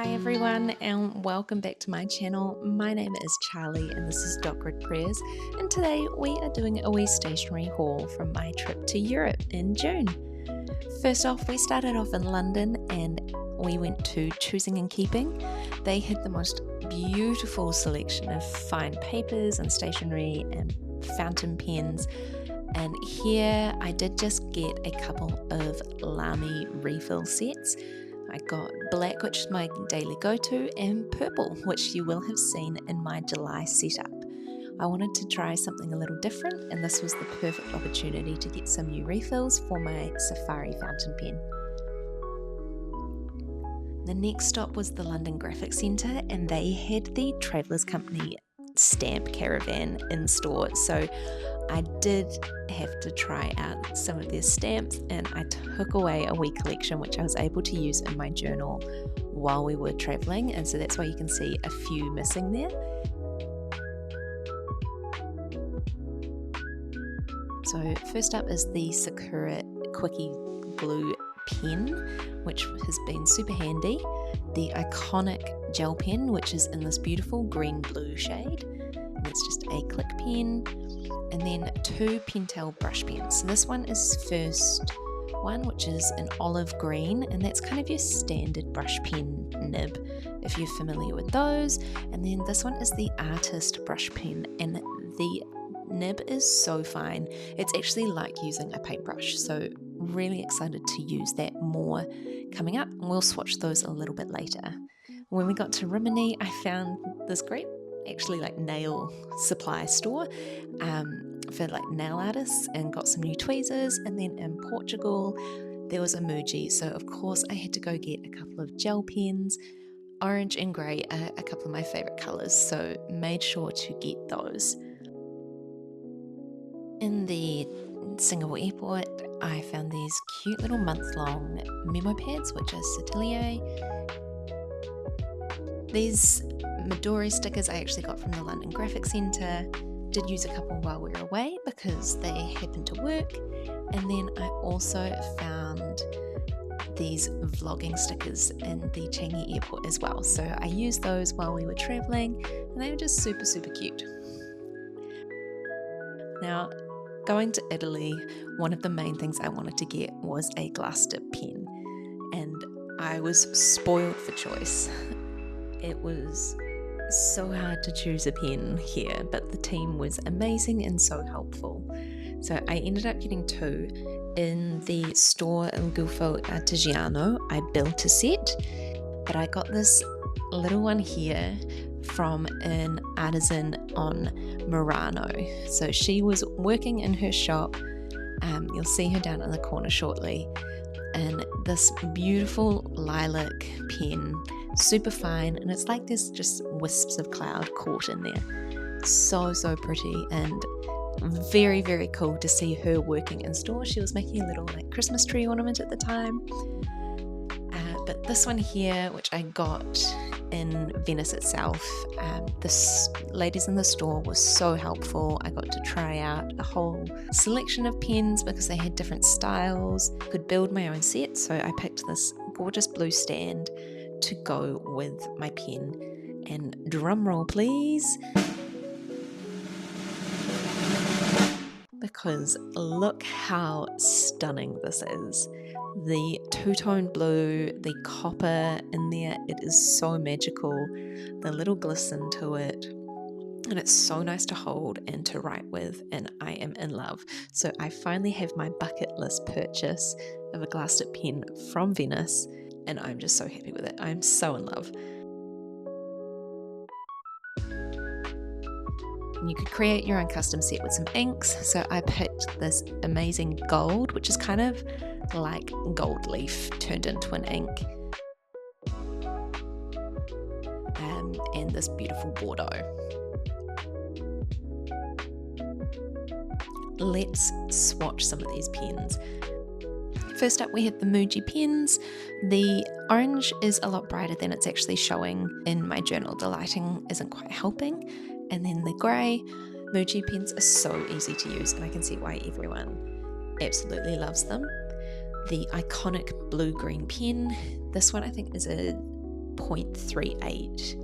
Hi everyone and welcome back to my channel. My name is Charlie and this is Dot Prayers, and today we are doing a wee stationery haul from my trip to Europe in June. First off, we started off in London and we went to Choosing and Keeping. They had the most beautiful selection of fine papers and stationery and fountain pens. And here I did just get a couple of Lamy refill sets. I got black, which is my daily go-to, and purple, which you will have seen in my July setup. I wanted to try something a little different, and this was the perfect opportunity to get some new refills for my Safari fountain pen. The next stop was the London Graphic Centre, and they had the Travellers Company stamp caravan in store, so I did have to try out some of their stamps, and I took away a wee collection which I was able to use in my journal while we were travelling, and so that's why you can see a few missing there. So first up is the Sakura Quickie Glue pen, which has been super handy. The iconic gel pen, which is in this beautiful green-blue shade, and it's just a click pen. And then two pental brush pens. So this one is first one, which is an olive green, and that's kind of your standard brush pen nib if you're familiar with those. And then this one is the artist brush pen, and the nib is so fine. It's actually like using a paintbrush, so really excited to use that more coming up, and we'll swatch those a little bit later. When we got to Rimini, I found this great actually like nail supply store for like nail artists, and got some new tweezers. And then in Portugal there was a Muji, so of course I had to go get a couple of gel pens. Orange and grey are a couple of my favourite colours, so made sure to get those. In the Singapore airport I found these cute little month-long memo pads, which are Satelier. These Midori stickers I actually got from the London Graphic Centre. Did use a couple while we were away because they happened to work. And then I also found these vlogging stickers in the Changi Airport as well. So I used those while we were travelling, and they were just super cute. Now, going to Italy, one of the main things I wanted to get was a glass dip pen, and I was spoiled for choice. It was so hard to choose a pen here, but the team was amazing and so helpful. So I ended up getting two. In the store in Gufo Artigiano, I built a set, but I got this little one here from an artisan on Murano. So she was working in her shop. You'll see her down in the corner shortly. And this beautiful lilac pen, super fine, and it's like there's just wisps of cloud caught in there. So pretty, and very cool to see her working in store. She was making a little like Christmas tree ornament at the time. But this one here, which I got in Venice itself, the ladies in the store were so helpful. I got to try out a whole selection of pens because they had different styles. Could build my own set, so I picked this gorgeous blue stand to go with my pen. And drum roll please, because look how stunning this is. The two-tone blue, the copper in there, it is so magical. The little glisten to it, and it's so nice to hold and to write with, and I am in love. So I finally have my bucket list purchase of a glass tip pen from Venice, and I'm just so happy with it. I'm so in love. You could create your own custom set with some inks, so I picked this amazing gold, which is kind of like gold leaf turned into an ink, and this beautiful Bordeaux. Let's swatch some of these pens. First up we have the Muji pens. The orange is a lot brighter than it's actually showing in my journal. The lighting isn't quite helping. And then the grey. Muji pens are so easy to use, and I can see why everyone absolutely loves them. The iconic blue-green pen. This one I think is a 0.38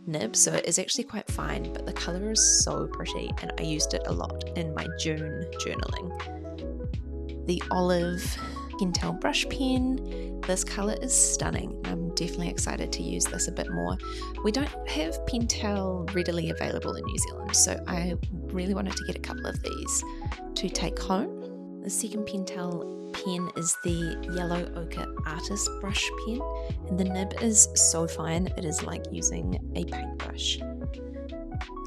nib, so it is actually quite fine, but the colour is so pretty and I used it a lot in my June journaling. The olive pental brush pen, this colour is stunning. I'm definitely excited to use this a bit more. We don't have pental readily available in New Zealand, so I really wanted to get a couple of these to take home. The second pental pen is the yellow ochre artist brush pen, and the nib is so fine, it is like using a paintbrush.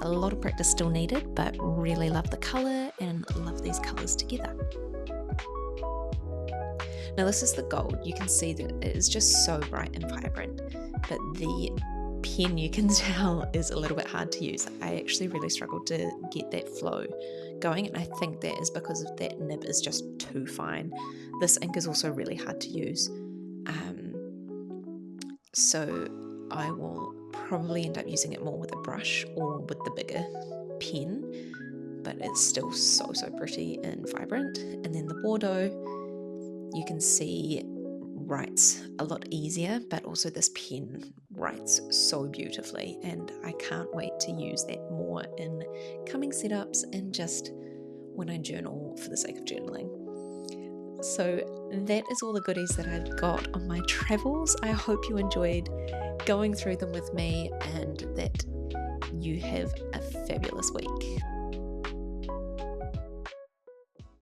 A lot of practice still needed, but really love the colour and love these colours together. Now this is the gold. You can see that it is just so bright and vibrant, but the pen, you can tell, is a little bit hard to use. I actually really struggled to get that flow going, and I think that is because of that nib is just too fine. This ink is also really hard to use, so I will probably end up using it more with a brush or with the bigger pen, but it's still so pretty and vibrant. And then the Bordeaux, you can see, writes a lot easier, but also this pen writes so beautifully, and I can't wait to use that more in coming setups and just when I journal for the sake of journaling. So that is all the goodies that I've got on my travels. I hope you enjoyed going through them with me and that you have a fabulous week.